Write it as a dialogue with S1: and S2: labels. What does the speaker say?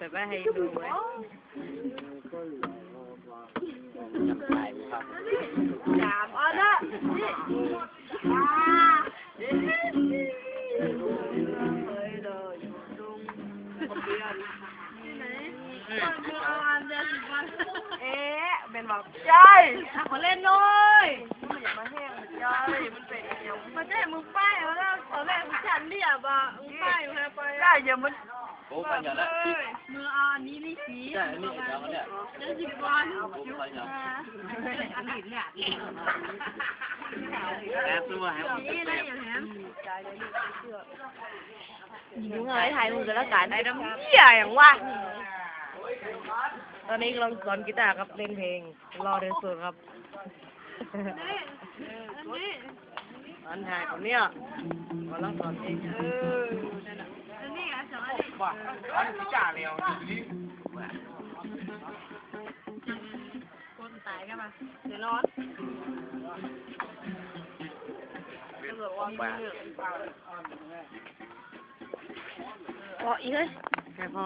S1: แต่ว่าให้ดูไว้จามอ๋อเด้อเป็นแบบใช่ขอเล่นเลยมันอย่ามาแห้งใช่มันเป็นอย่างมาแจ้มึงป้ายแล้วตอนแรกมึงฉันเรียบอ่ะมึงป้ายมาไปได้อย่ามัน
S2: โอ้ปัญญาละ
S1: มืออันนี้นี่สี
S2: ใช่อันนี้เดี๋ยวเนี่ย
S1: จะสิบวันอันนี้เนี่ย
S2: แอบตัวแฮม
S1: นี่นะอย่างแฮมยิงเงยถ่ายมือกันแล้วกันไอ้ดำเหี้ยอย่างว่าตอนนี้กำลังสอนกีตาร์ครับเล่นเพลงรอเดินสดครับอันถ่ายคนเนี้ยกำลังสอนเองอันนี้อ่ะสอน
S2: ว่าอันกีตาร์เนี่ย
S1: คนตายกันมาเดี๋ยวนอนพออีกเลยแค่พอ